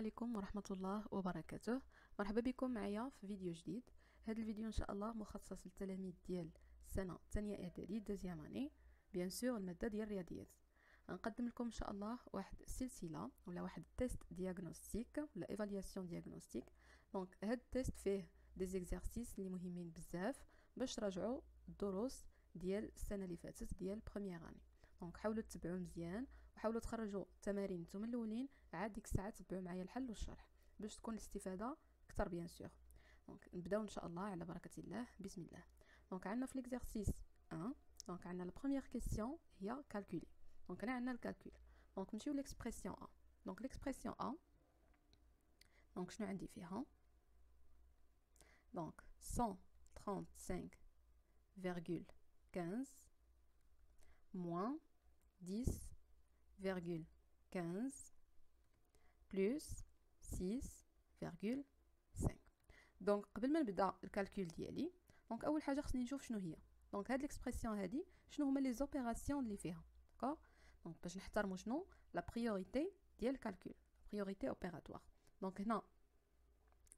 عليكم ورحمة الله وبركاته. مرحبا بكم معايا في فيديو جديد. هذا الفيديو ان شاء الله مخصص للتلاميذ ديال السنة الثانية اعدادي دوزيام اني، بيان سور المادة ديال الرياضيات. غنقدم لكم ان شاء الله واحد السلسلة ولا واحد التيست دياغنوستيك ولا ايفالياسيون دياغنوستيك. دونك هاد التيست فيه دي زيكزارسيس اللي مهمين بزاف باش تراجعوا الدروس ديال السنة اللي فاتت ديال بروميير اني. دونك حاولوا تتبعوا مزيان وحاولوا تخرجوا التمارين نتوما الاولين، عاد ديك الساعه تبعوا معايا الحل والشرح باش تكون الاستفاده اكثر بيان سور. دونك نبداو ان شاء الله على بركه الله. بسم الله. دونك عندنا في ليكزارسيس 1، دونك عندنا لا بروميير كيسيون هي كالكولي. دونك هنا عندنا الكالكول. دونك نمشيو ليكسبرسيون ا. دونك ليكسبرسيون ا، دونك شنو عندي فيها؟ دونك 135,15 moins 10,15 plus 6,5. دونك قبل ما نبدا الكالكول ديالي، دونك اول حاجه خصني نشوف شنو هي. دونك هاد ليكسبرسيون هادي شنو هما لي زوبيراسيون اللي فيها، داكوغ. دونك باش نحترموا شنو لا بريوريتي ديال الكالكول، بريوريتي اوبيراتوار. دونك هنا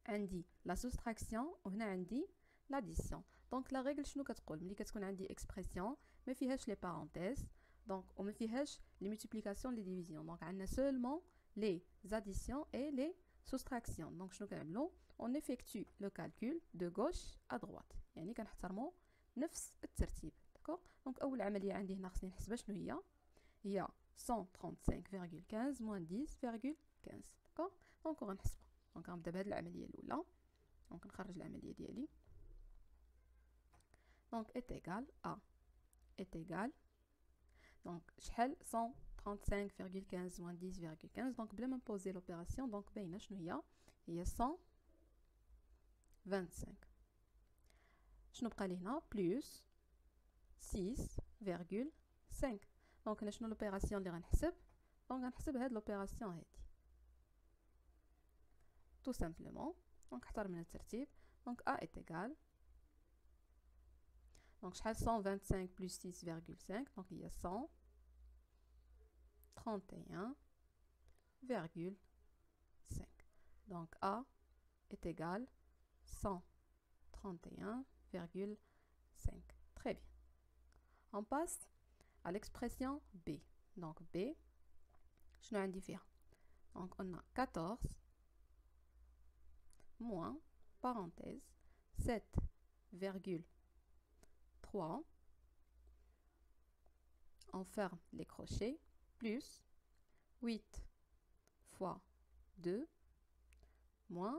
عندي لا سوستراكسيون وهنا عندي لاديسيون. دونك لا ريغل شنو كتقول؟ ملي كتكون عندي اكسبرسيون ما فيهاش لي بارونتيز دونك وما فيهاش لي مولتيبليكاسيون لي ديفيزيون، دونك عندنا سولمون لي زاديسيون اي لي سوستراكسيون. دونك شنو كنعملو؟ اون افيكتو لو كالكول دو غوش ا دروات، يعني كنحترمو نفس الترتيب، داكوغ. دونك اول عمليه عندي هنا خصني نحسبها شنو هي 135,15 moins 10,15، داكوغ. دونك غنحسبها. دونك غنبدا بهاد العمليه الاولى. دونك نخرج العمليه ديالي. دونك est égal à est égal دونك شحال 135,15 moins 10,15. دونك بلا ما نبوزي لوبيراسيون دونك باينه شنو هي 125. شنو بقى لي هنا؟ بلس 6,5. دونك هنا شنو لوبيراسيون اللي غنحسب؟ دونك غنحسب هاد لوبيراسيون هادي tout simplement. دونك احترمنا الترتيب. دونك a est égal دونك شحال 125 plus 6,5. دونك هي 131,5. دونك a est égal 131,5. Très bien. On passe à l'expression B. Donc B شنو عندي فيها؟ دونك قلنا 14 moins parenthèse 7,3. On ferme les crochets plus 8 fois 2 moins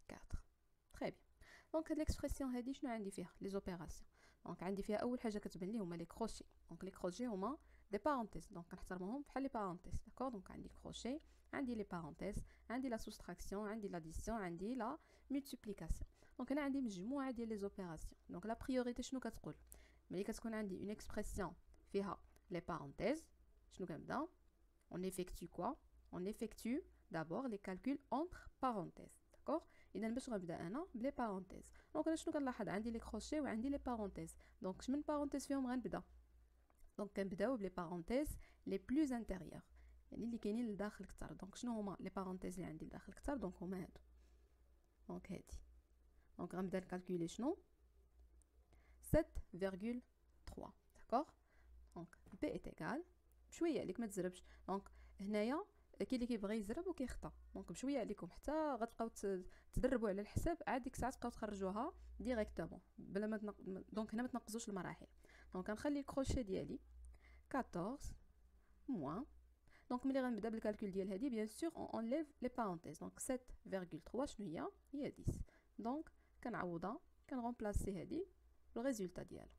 4. Très bien. دونك هاد ليكسبرسيون هادي شنو عندي فيها؟ لي زوبيراسيون. دونك عندي فيها اول حاجه كتبان لي هما لي كروشي. دونك لي كروشي هما دي بارونتيز، دونك كنحترموهم بحال لي بارونتيز، داكوغ. دونك عندي كروشي، عندي لي بارونتيز، عندي لا سوستراكسيون، عندي لاديسيون، عندي لا مولتيبليكاسيون. دونك هنا عندي مجموعه ديال لي زوبيراسيون. دونك لا بريوريتي شنو كتقول؟ ملي كتكون عندي اون اكسبرسيون فيها لي بارونتيز شنو كنبدا؟ on effectue quoi? on effectue d'abord les calculs entre parenthèses، داكوغ. اذا باش غنبدا انا بلي بارونتيز، دونك انا شنو كنلاحظ؟ عندي لي كروشي وعندي لي بارونتيز. دونك من بارونتيز فيهم غنبدا؟ دونك كنبداو بلي بارونتيز لي بلوز انتيريور، يعني اللي كاينين لداخل كتر. دونك شنو هما لي بارونتيز اللي عندي لداخل كتر؟ دونك هما هادو، دونك هادي. دونك غنبدا نكالكولي شنو 7,3، داكوغ. دونك بي ايت ايغال بشويه عليك ما تزربش. دونك هنايا كاين اللي كيبغي يزرب وكيخطا، دونك بشويه عليكم حتى غتبقاو تدربوا على الحساب، عاد ديك الساعه تبقاو تخرجوها ديريكتومون بلا ما دونك هنا ما تنقصوش المراحل. دونك غنخلي الكروشي ديالي 14 موان. دونك ملي غنبدا بالكالكول ديال هادي بيان سور اون ليف لي بارونتيز. دونك 7,3 شنو هي 10. دونك كنعوضها، كنغومبلاسي هادي لو ريزولطا ديالها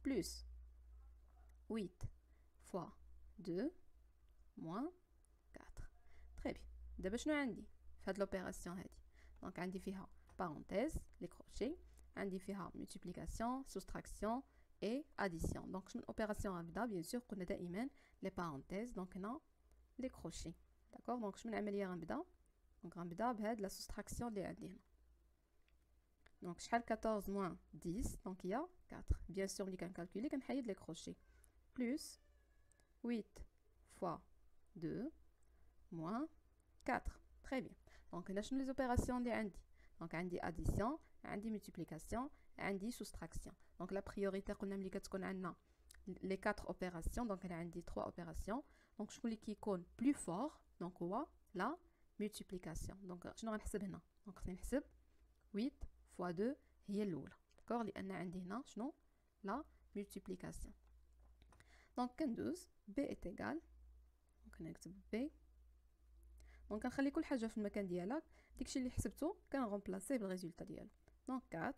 بلس 8 fois 2 moins 4. Très bien. دابا شنو عندي في هاد لوبيراسيون هادي؟ دونك عندي فيها بارونتيز لي كروشي، عندي فيها مولتيبليكاسيون، سوستراكسيون اي اديسيون. دونك شنو الاوبيراسيون غنبدا؟ بيان سور قلنا دائما لي بارونتيز. دونك هنا لي كروشي، داكوغ. دونك شنو العمليه غنبدا؟ دونك غنبدا بهاد لا سوستراكسيون اللي عندي هنا. دونك شحال 14 moins 10؟ دونك هي 4. بيان سور ملي كنكالكولي كنحيد لي كروشي plus 8 fois 2 moins 4. Très bien. دونك هنا شنو لي زوبيراسيون اللي عندي؟ دونك عندي اديسيون، عندي ملتيبليكاسيون، عندي سوستراكسيون. دونك لا بريوريتي قلنا ملي كتكون عندنا لي 4 اوبيراسيون، دونك انا عندي 3 اوبيراسيون. دونك شكون اللي كيكون بلو فور؟ دونك هو لا ملتيبليكاسيون. دونك شنو غنحسب هنا؟ دونك خصني نحسب 8 فوا 2 هي الاولى، داكوغ، لان عندي هنا شنو؟ لا ملتيبليكاسيون. دونك كندوز بي ايت ايغال، دونك نكتب بي، دونك كنخلي كل حاجه في المكان ديالها، داكشي اللي حسبته كنغومبلاسيه بالريزولطا ديالو. دونك 4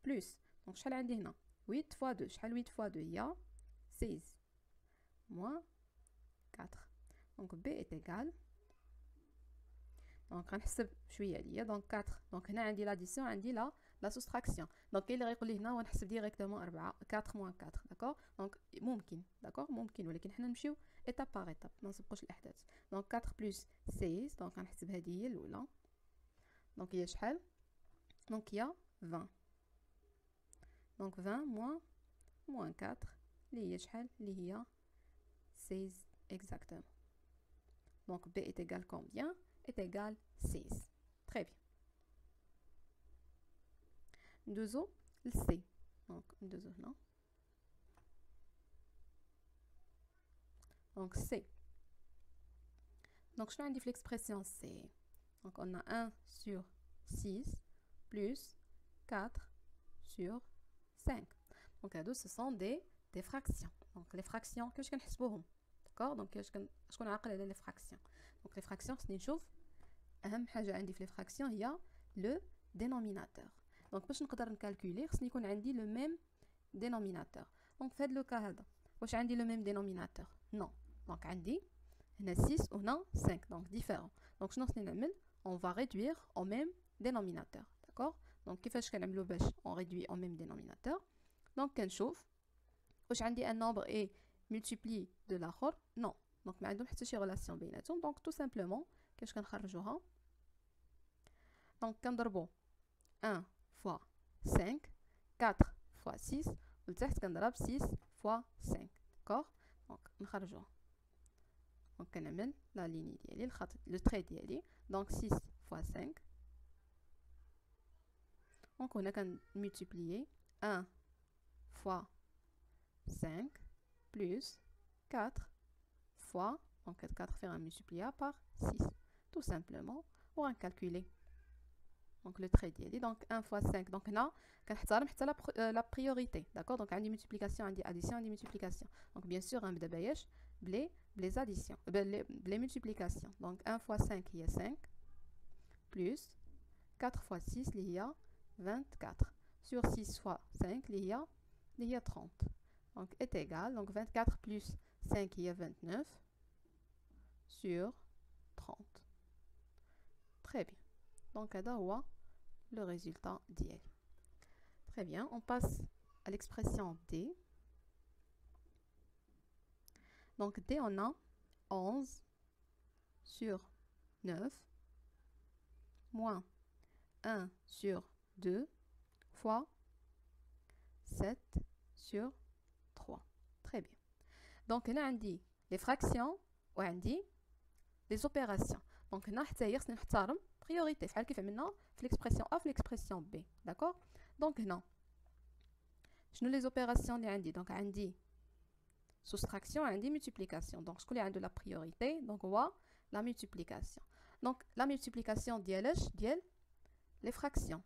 بلس، دونك شحال عندي هنا؟ 8 فوا 2، شحال 8 فوا 2 هي 16 موان 4. دونك بي ايت ايغال، دونك غنحسب شويه عليا. دونك 4، دونك هنا عندي لاديسيون، عندي لا سوستراكسيون. دونك كاين اللي غيقول لي هنا ونحسب ديريكتومون 4 موان 4، داكوغ. دونك ممكن، داكوغ، ممكن، ولكن حنا نمشيو ايتاب باغ ايتاب، ما نسبقوش الاحداث. دونك 4 بلس 16، دونك غنحسب هذه هي الاولى. دونك هي شحال؟ دونك هي 20. دونك 20 موان 4 اللي هي شحال؟ اللي هي 16 exactement. Donc B est égal combien? Est égal 16. Très bien. ندوزو ل C. Donc ندوزو هنا. Donc C. Donc شنو عندي في l'expression C? Donc on a 1 sur 6 plus 4 sur 5. Donc هادو ce sont des fractions. Donc les fractions كيفاش كنحسبوهم؟ داكوغ. دونك كيفاش شكون عاقل على لي فراكسيون؟ دونك لي فراكسيون خصني نشوف اهم حاجه عندي في لي فراكسيون هي لو دينوميناتور. دونك باش نقدر نكالكولي خصني يكون عندي لو ميم دينوميناتور. دونك في هذا لو كا هذا واش عندي لو ميم دينوميناتور؟ نو. دونك عندي هنا 6 وهنا 5، دونك ديفيرون. دونك شنو خصني نعمل؟ اون فا ريدوير او ميم دينوميناتور، داكوغ. دونك كيفاش كنعملو باش اون ريدوي او ميم دينوميناتور؟ دونك كنشوف واش عندي ان نومبر اي multiplie de l'akhor? Non. Donc ما عندهم حتى شي relation بيناتهم. donc tout simplement كيفاش كنخرجوها؟ donc كنضربو 1 fois 5 4 fois 6 ولتحت كنضرب 6 fois 5، d'accord. donc نخرجوها. donc كنعمل لا ليني ديالي، الخط لو تري ديالي. donc 6 fois 5. donc هنا كنمultiplier 1 fois 5 plus 4 fois, donc 4 faire un multiplié par 6, tout simplement, pour en calculer. Donc le trait d'y donc 1 fois 5, donc là, quand la priorité, d'accord. Donc on dit multiplication, on dit addition, on dit multiplication. Donc bien sûr, on va les additions, les multiplications. Donc 1 fois 5, il y a 5, plus 4 fois 6, il y a 24. Sur 6 fois 5, il y a 30. Donc est égal, donc 24 plus 5 il y a 29 sur 30. Très bien. Donc هذا هو le résultat ديالي. Très bien, on passe à l'expression D. Donc D on a 11 sur 9 moins 1 sur 2 fois 7 sur 3. Très bien. Donc هنا عندي les fractions وعندي les opérations. Donc هنا حتى هي خصني نحترم priorité بحال كيف عملنا في l'expression A في l'expression B. d'accord. donc هنا شنو les opérations اللي عندي؟ donc عندي soustraction عندي multiplication. donc شكون اللي عنده la priorité؟ donc هو la multiplication. donc la multiplication ديال ديال les fractions.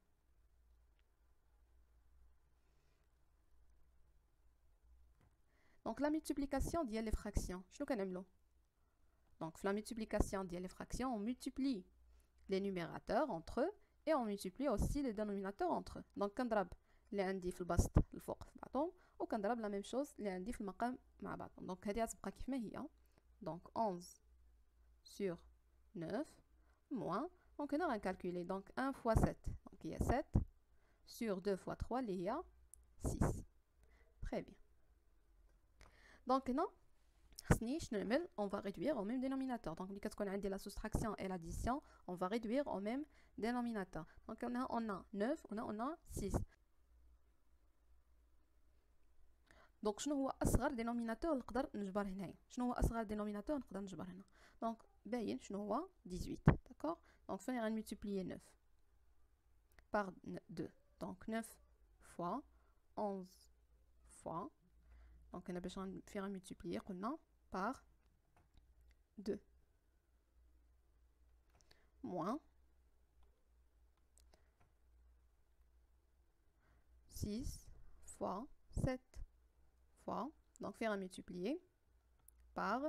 Donc la multiplication ديال les fractions شنو كنعملو؟ donc في la multiplication ديال les fractions on multiplie les numérateurs entre eux et on multiplie aussi les dénominateurs entre eux. donc كنضرب اللي عندي في البسط الفوق في بعضهم وكنضرب لا ميم شوز اللي عندي في المقام مع بعضهم. donc هذه غتبقى كيف ما هي. donc 11 sur 9 moins donc هنا غنكالكولي donc 1 fois 7 donc il y a 7 sur 2 fois 3 اللي هي 6. très bien. donc هنا خصني شنو نعمل؟ on va réduire au même dénominateur. donc ملي كتكون عندي la soustraction et l'addition on va réduire au même dénominateur. donc هنا on a 9 هنا on a 6. donc شنو هو اصغر دينوميناتور نقدر نجبر هنايا؟ شنو هو اصغر دينوميناتور نقدر نجبر هنا؟ donc باين شنو هو 18. داكوغ. Donc, on va multiplier 9 par 2. Donc, 9 fois 11 fois. Donc, on a besoin de faire un multiplier par 2. Moins 6 fois 7 fois. Donc, faire un multiplier par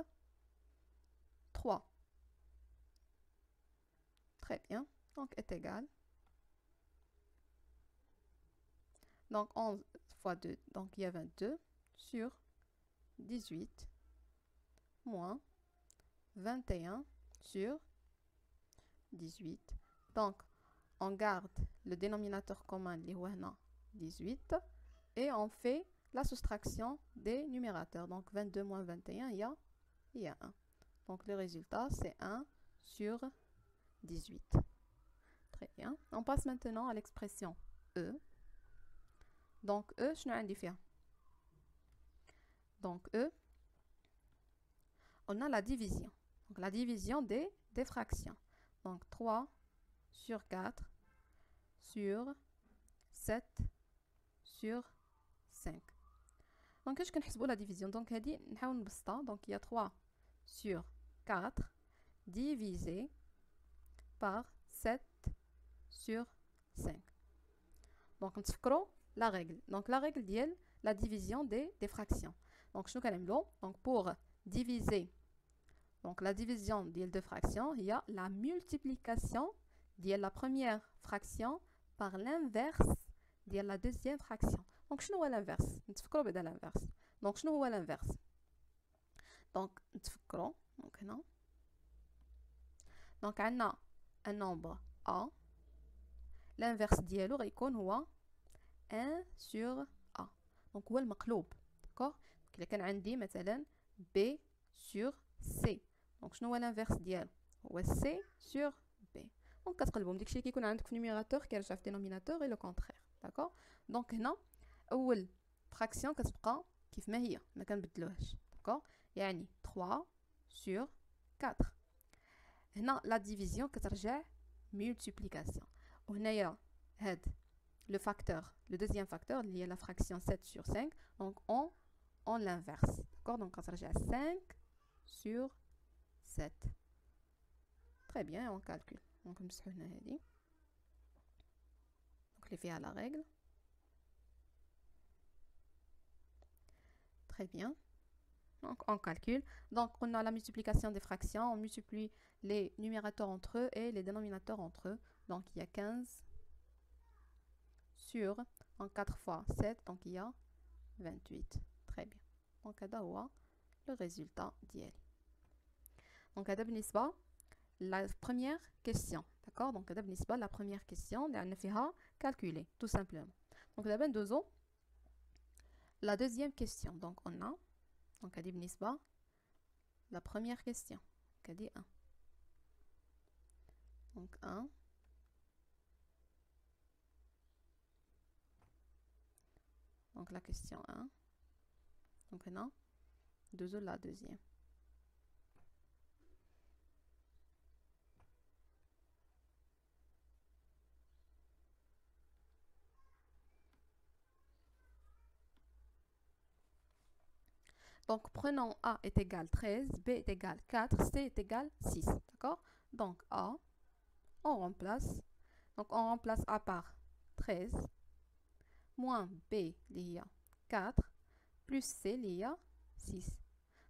3. Très bien. Donc, est égal. Donc, 11 fois 2, donc il y a 22 sur 18 moins 21 sur 18. Donc, on garde le dénominateur commun, 18, et on fait la soustraction des numérateurs. Donc, 22 moins 21, il y a 1. Donc, le résultat, c'est 1 sur 18. Très bien. On passe maintenant à l'expression E. Donc, E, je n'ai rien. Donc, E, on a la division. Donc, la division des fractions. Donc, 3 sur 4 sur 7 sur 5. Donc, qu'est-ce qu'on fait la division? Donc, donc il y a 3 sur 4 divisé par 7 sur 5. Donc, on تفكروا la règle. Donc, la règle ديال la division des fractions. Donc, je donc pour diviser, donc la division des deux fractions, il y a la multiplication de la première fraction par l'inverse de la deuxième fraction. Donc, je vais l'inverse. l'inverse. Donc, je vais l'inverse. Donc, donc, non. Donc, on a un nombre A. L'inverse ديالو غيكون هو 1 sur A. Donc, هو المقلوب. D'accord? Donc, إذا كان عندي مثلا B sur C. Donc, شنو هو l'inverse ديالو؟ هو C sur B. Donc, كتقلبهم داكشي اللي كيكون عندك في numérateur كيرجع في dénominateur et le contraire. D'accord? Donc, هنا أول fraction كتبقى كيف ما هي، ما كنبدلوهاش. D'accord? يعني 3 sur 4. هنا la division كترجع multiplication. وهنايا هاد le facteur, le deuxième facteur, il y a la fraction 7 sur 5, donc on l'inverse. D'accord? Donc, on se à 5 sur 7. Très bien, on calcule. Donc, on les fait à la règle. Très bien. Donc, on calcule. Donc, on a la multiplication des fractions, on multiplie les numérateurs entre eux et les dénominateurs entre eux. Donc, il y a 15 sur en 4 fois 7, donc il y a 28. Très bien. Donc, هذا هو le résultat ديالي. Donc, هذا بالنسبة la première question. D'accord? Donc, هذا بالنسبة la première question اللي عندنا فيها calculer, tout simplement. Donc, دابا ندوزو la deuxième question. Donc, on a donc هذه بالنسبة la première question. Donc, هذه 1. Donc, 1. Donc, la question 1. Donc, on a la deuxième. Donc, prenons A est égal 13, B est égal 4, C est égal 6. D'accord? Donc, A, on remplace. Donc, on remplace A par 13, moins B, il y a 4, plus C, il y a 6.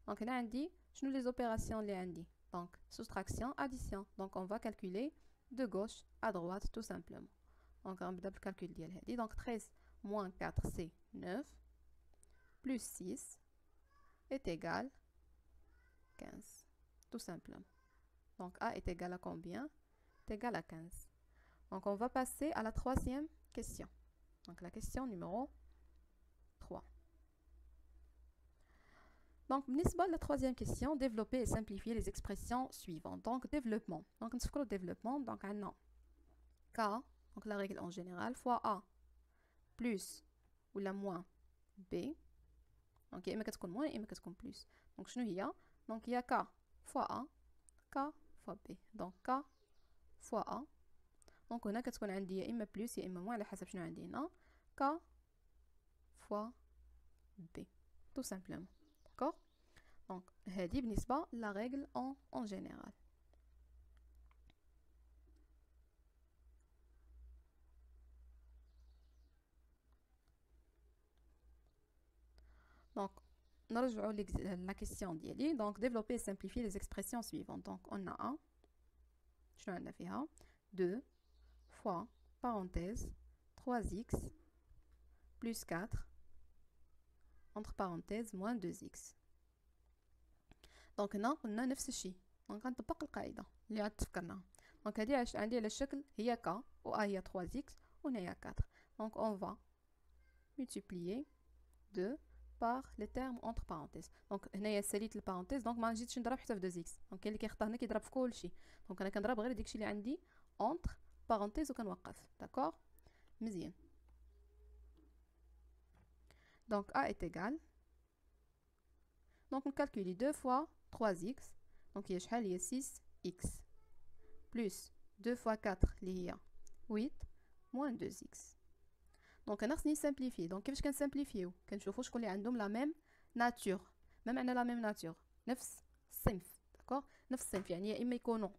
Donc, on a dit, je nous les opérations, les dit. Donc, soustraction, addition. Donc, on va calculer de gauche à droite, tout simplement. Donc, on va calculer le donc 13 moins 4, c'est 9, plus 6 est égal 15, tout simplement. Donc, A est égal à combien? Est égal à 15. Donc, on va passer à la troisième question. Donc, la question numéro 3. Donc, la troisième question, développer et simplifier les expressions suivantes. Donc, développement. Donc, on se le développement. Donc, un an. K, donc la règle en général, fois A plus ou la moins B. Donc, il y a moins et il y a plus. Donc, il y a K fois A, K fois B. Donc, K فوا ا. دونك هنا كتكون عندي يا اما بلس يا اما موان على حسب شنو عندي هنا. ك فوا بي tout simplement. D'accord? Donc هذه بالنسبة la règle en général. Donc نرجعوا la question ديالي. Donc développer et simplifier les expressions suivantes. Donc on a 1 شنو عندنا فيها 2 fois parenthèse 3x plus 4 entre parenthèses moins 2x. دونك هنا قلنا نفس الشيء. دونك غنطبق القاعده اللي عاد تفكرناها. دونك هذه عندي على الشكل هي ك و ا هي 3x وهنايا 4. دونك on va multiplier 2 par les termes entre parenthèses. دونك هنايا ساليت البارونتيز دونك ما نجيتش نضرب حتى في 2x. دونك كاين اللي كيخطا هنا كيضرب في كلشي. دونك انا كنضرب غير داكشي اللي عندي entre parenthèses وكنوقف. داكور مزيان. Donc A est égal. Donc on calcule 2 fois 3x. Donc il y a 6x. Plus 2 fois 4 اللي هي 8 moins 2x. Donc on a simplifié. Donc كيفاش كنسامبليفيو؟ كنشوفوا شكون اللي عندهم لا ميم ناتور. ما معنى لا ميم ناتور؟ نفس الصنف. داكور؟ نفس الصنف يعني يا اما يكونوا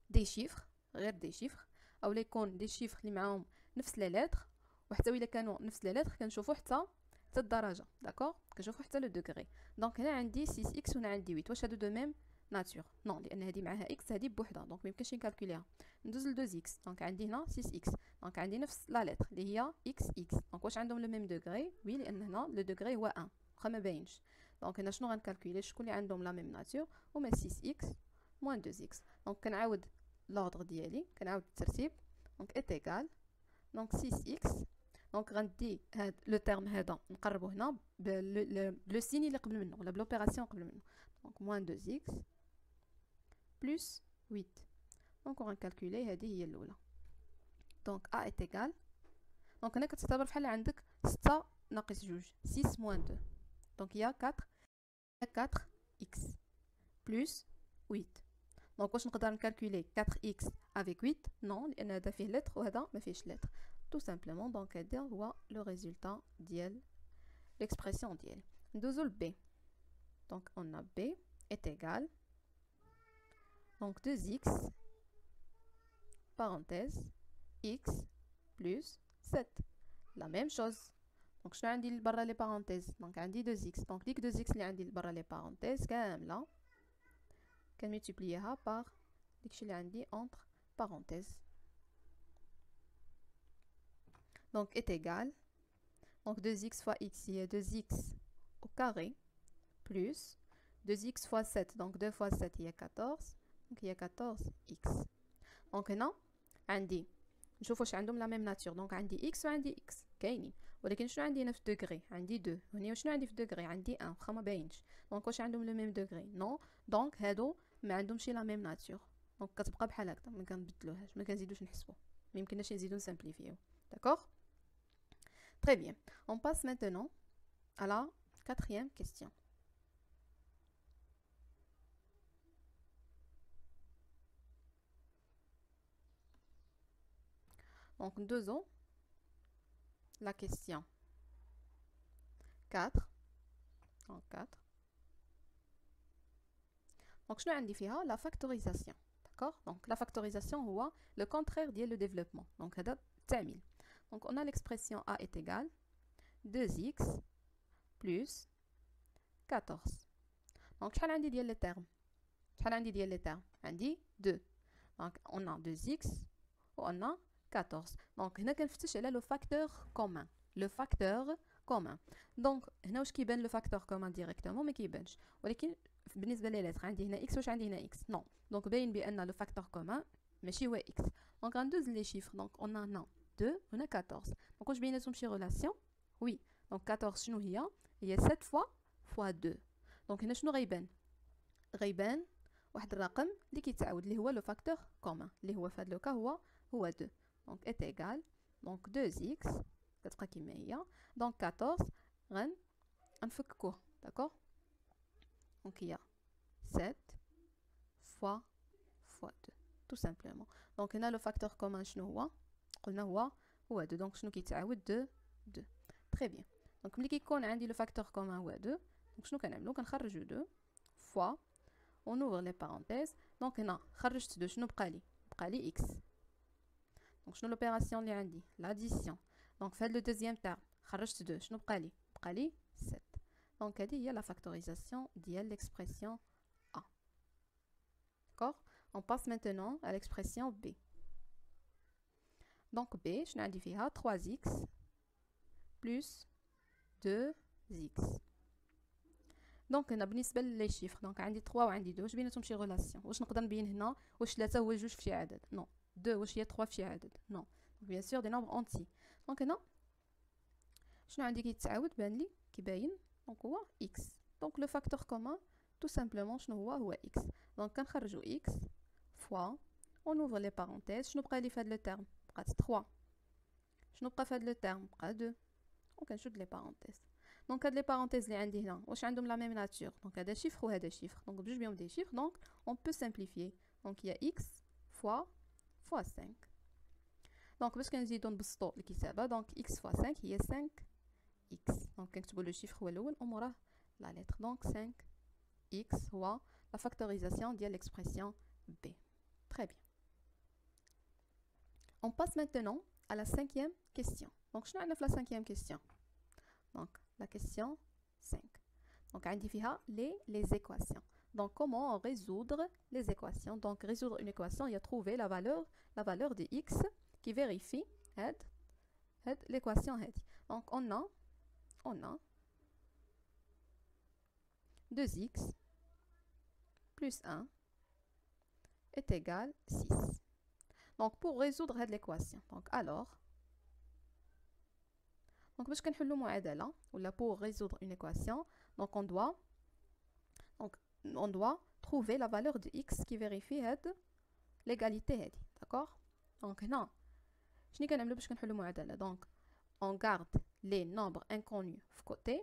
دي شيفر غير دي شيفر او يكون دي شيفر اللي معاهم نفس لي لتر وحتى الا كانوا نفس لي لتر كنشوفوا حتى الدرجه. داكور كنشوفوا حتى لو دوغري. دونك هنا عندي 6x وهنا عندي 8. واش هادو دو ميم ناتور؟ نون لان هذه معاها x هذه بوحدها دونك ميمكنش نكالكوليها. ندوز ل 2x. دونك عندي هنا 6x. دونك عندي نفس لا لتر اللي هي x. دونك واش عندهم لو ميم دوغري؟ وي لان هنا لو دوغري هو 1 واخا ما باينش. دونك هنا شنو غنكالكولي؟ شكون اللي عندهم لا ميم ناتور؟ هما 6x moins 2x. دونك كنعاود l'ordre ديالي كنعاود الترتيب. دونك est égal. دونك 6x. دونك غندي هاد لو تيرم هذا نقربو هنا بلو سين اللي قبل منه ولا بلوبيراسيون قبل منه. دونك موان 2x بلس 8. دونك غنكالكولي هذه هي الاولى. دونك a est égal. دونك هنا كتعتبر بحال عندك 6 ناقص 2 6 موان 2. دونك هي 4x بلس 8. دونك واش نقدر نكالكولي 4x avec 8؟ نون لان هذا فيه لتر وهذا ما فيهش لتر. tout simplement. Donc هذا هو le résultat ديال l'expression ديالي. ندوزو ل B. donc on a B est égal. donc 2x parenthèse x plus 7. la même chose. donc شنو عندي لبرا لي parenthèses؟ donc عندي 2x. donc ديك 2x اللي عندي لبرا لي parenthèses كامله كنملتيبلييها par داكشي اللي عندي entre parenthèses. donc est égal. donc 2x fois x هي 2x au carré plus 2x fois 7. donc 2 fois 7 هي 14. donc هي 14x. donc هنا عندي نشوف واش عندهم لا ميم ناتور. donc عندي x وعندي x كاينين ولكن شنو عندي هنا في دوغري؟ عندي 2. هنا شنو عندي في دوغري؟ عندي 1 واخا ما باينش. donc واش عندهم لو ميم دوغري؟ نو. donc هادو ما عندهمش لا ميم ناتور. donc كتبقى بحال هكذا ما كنبدلوهاش ما كنزيدوش نحسبوا ما يمكنناش نزيدو نسامبليفيو. d'accord. très bien. on passe maintenant à la quatrième question. donc ندوزو la question 4. en 4. donc شنو عندي فيها؟ la factorisation. d'accord. donc la factorisation هو le contraire ديال le développement. donc هذا التعميل. donc on a l'expression a est égal 2x plus 14. donc شحال عندي ديال لي تيرم؟ شحال عندي ديال لي تيرم؟ عندي 2. donc on a 2x و on a 14. donc هنا كنفتش على لو فاكتور كومون. لو فاكتور كومون. دونك هنا واش كيبان لو فاكتور كومون ديريكتومون؟ ما كيبانش. ولكن بالنسبه لي لتر عندي هنا x واش عندي هنا x؟ نو. دونك باين بان لو فاكتور كومون ماشي هو x. دونك غندوز لي شيفر. دونك on a هنا 2 هنا 14. دونك واش بيناتهم شي ريلاسيون؟ وي. دونك 14 شنو هي؟ هي 7 فوا 2. دونك هنا شنو غيبان؟ غيبان واحد الرقم اللي كيتعاود اللي هو لو فاكتور كومون اللي هو في هذا لوكا هو 2. دونك est égal. دونك 2x كتبقى كيما هي. دونك 14 غنفككوه. داكوغ. دونك هي 7 فوا 2 tout simplement. Donc هنا le facteur commun شنو هو؟ قلنا هو 2. donc شنو كيتعاود 2. très bien. donc ملي كيكون عندي le facteur commun هو 2 donc شنو كنعملو؟ كنخرجو 2 fois on ouvre les parenthèses. donc هنا خرجت 2 شنو بقى لي x. donc شنو l'opération اللي عندي؟ l'addition. donc في هاد le deuxième terme خرجت 2 شنو بقى لي 7. donc هذه هي la factorisation ديال l'expression A. d'accord. on passe maintenant à l'expression B. donc B شنو عندي فيها 3x plus 2x. دونك هنا بالنسبه لي شيفر دونك عندي 3 وعندي 2 واش بيناتهم شي ريلاسيون؟ واش نقدر نبين هنا واش 3 هو 2 في شي عدد؟ نو. 2 واش هي 3 في شي عدد؟ نو. بيان سور دي نومبر اونتي. دونك هنا شنو عندي كيتعاود بان لي كيباين دونك هو x. دونك لو فاكتور كومون tout simplement شنو هو x. دونك كنخرجوا x فوا on ouvre les parenthèses. شنو بقى لي في هذا لو تيرم؟ بقات 3. شنو بقى في هذا لو تيرم؟ بقى 2. وكنشد لي بارونتيز. دونك هاد لي بارونتيز اللي عندي هنا واش عندهم لا ميم ناتور؟ دونك هذا شيفر وهذا شيفر دونك بجوج بيهم دي شيفر دونك on peut simplifier. دونك هي x fois 5. دونك باش كنزيدو نبسطو الكتابه دونك x fois 5 هي 5x. دونك كنكتبو لو شيفر هو الاول وموراه لا لتر. دونك 5x هو لا فاكتوريزاسيون ديال l'expression b. très bien. on passe maintenant à la 5e question. donc شنو عندنا في la 5e question؟ donc la question 5. donc عندي فيها les équations. donc comment résoudre les équations? donc résoudre une équation il y a trouver la valeur de x qui vérifie l'équation هذه. donc on a 2x plus 1 est égal 6. donc pour résoudre cette équation donc alors donc باش كنحلو معادله ولا pour résoudre une équation donc on doit trouver la valeur de x qui vérifie l'égalité هذه. d'accord. donc هنا شنو كنعملو باش كنحلو معادله؟ donc on garde les nombres inconnus في côté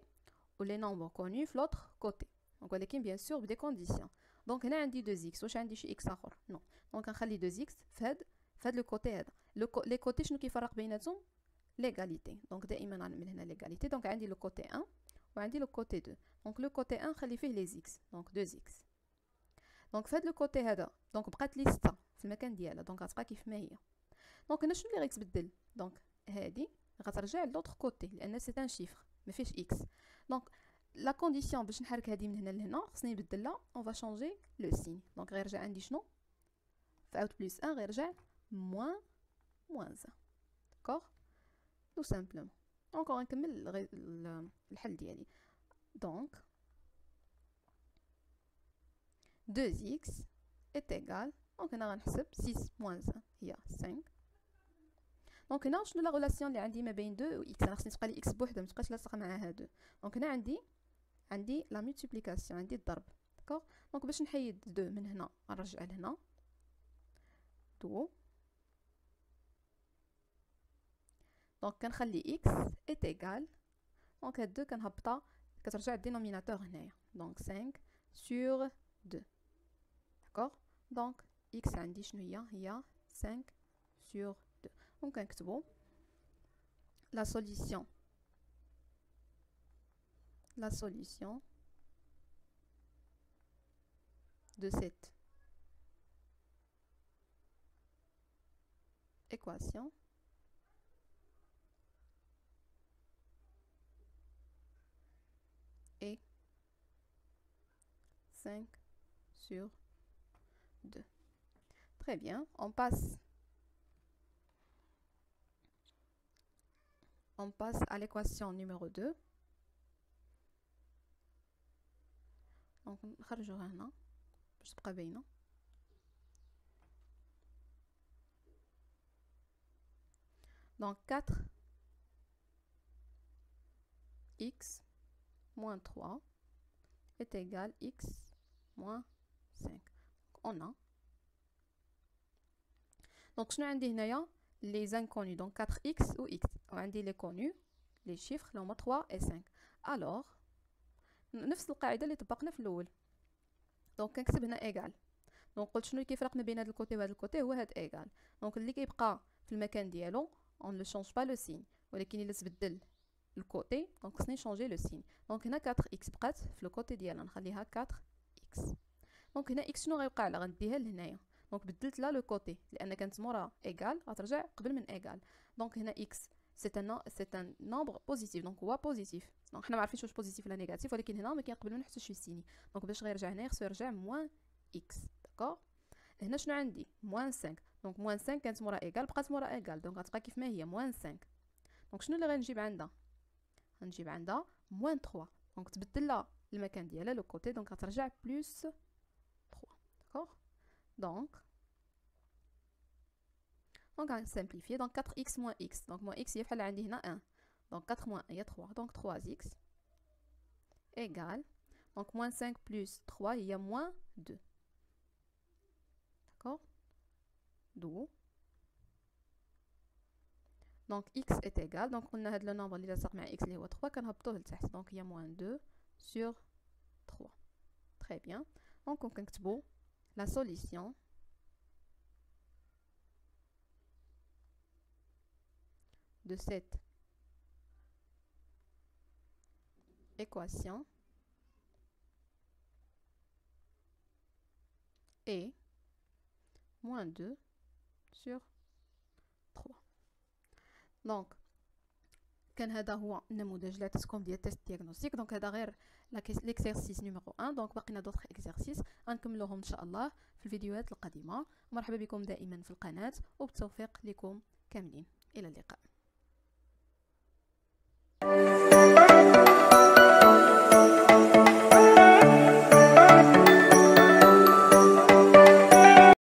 و les nombres connus في l'autre côté. donc ولكن bien sûr بدي conditions. donc هنا عندي 2x واش عندي شي x اخر؟ non. donc كنخلي 2x في هاد لو كوتي هذا. لي كوتي شنو كيفرق بيناتهم؟ ليغاليتي. دونك دائما غنعمل هنا ليغاليتي. دونك عندي لو كوتي 1 وعندي لو كوتي 2. دونك لو كوتي 1 خلي فيه لي زيكس دونك 2x. دونك في هذا لو كوتي هذا دونك بقات لي 6 في المكان ديالها دونك غتبقى كيف ما هي. دونك هنا شنو اللي غيتبدل؟ دونك هذه غترجع لوطخ كوتي لان سي ان شيفر ما فيهش x. دونك لا كونديسيون باش نحرك هذه من هنا لهنا خصني نبدلها اون فا شونجي لو سين. دونك غيرجع عندي شنو في اوت بلس 1 غيرجع moins 1. d'accord tout simplement. donc غنكمل الحل ديالي. donc 2x est égal دونك هنا غنحسب 6 moins 1 هي 5. دونك هنا شنو لا ريلاسيون اللي عندي ما بين 2 و x؟ انا خصني تبقى لي x بوحدها ما تبقاش لاصقه معاها 2. دونك هنا عندي لا مولتيبليكاسيون عندي الضرب. داكوغ. دونك باش نحيد 2 من هنا نرجع لهنا 2. دونك كنخلي x est égal دونك هاد 2 كنهبطها كترجع الدينوميناتور هنايا دونك 5 sur 2. داكوغ. دونك x عندي شنو هي 5 sur 2. دونك كنكتبو la solution de cette équation est 5 sur 2. Très bien, on passe à l'équation numéro 2. donc نخرجوها هنا باش تبقى باينه. donc 4x moins 3 est égal x moins 5. on a donc شنو عندي هنايا les inconnus donc 4x و x وعندي les connus les chiffres اللي هما 3 et 5. alors نفس القاعده اللي طبقنا في الاول. دونك كنكتب هنا ايغال دونك قلت شنو اللي كيفرق ما بين هذا الكوتي وهذا الكوتي هو هاد ايغال. دونك اللي كيبقى في المكان ديالو اون لو شونج با لو سين، ولكن الا تبدل الكوتي دونك خصني نشونجي لو سين. دونك هنا 4 اكس بقات في لو كوتي ديالها نخليها 4 اكس. دونك هنا اكس شنو غيوقع لها؟ غنديها لهنايا. دونك بدلت لها لو كوتي لان كانت مورا ايغال غترجع قبل من ايغال. دونك هنا اكس سي ان نومبر بوزيتيف، دونك هو بوزيتيف. دونك حنا ما عارفينش واش بوزيتيف ولا نيجاتيف، ولكن هنا ما كاين قبل منه حتى شي سيني. دونك باش غيرجع هنايا خصو يرجع موان اكس. داكوغ. هنا شنو عندي؟ موان 5. دونك موان 5 كانت مورا ايغال بقات مورا ايغال، دونك غتبقى كيف ما هي موان 5. دونك شنو اللي غنجيب عندها؟ غنجيب عندها موان 3. دونك تبدل لها المكان ديالها لو كوتي، دونك غترجع بلس 3. داكوغ. دونك غنسامبليفي. دونك 4x moins x. دونك moins x هي بحال عندي هنا 1. دونك 4 moins 1 هي 3. دونك 3x égale. دونك moins 5 plus 3 هي moins 2. داكوغ. دو. دونك x est égal. دونك قلنا هاد لو نومبر اللي لاصق مع x اللي هو 3 كنهبطوه لتحت. دونك هي moins 2 sur 3. Très bien. دونك كنكتبو la solution de cette équation est moins 2 sur 3. دونك كان هذا هو النموذج اللي عطيتكم ديال تيست دياغنوستيك. دونك هذا غير ليكزارسيس نيميرو 1. دونك باقينا دوطخ اكزارسيس غنكملوهم ان شاء الله في الفيديوهات القادمه. مرحبا بكم دائما في القناه وبالتوفيق لكم كاملين. الى اللقاء.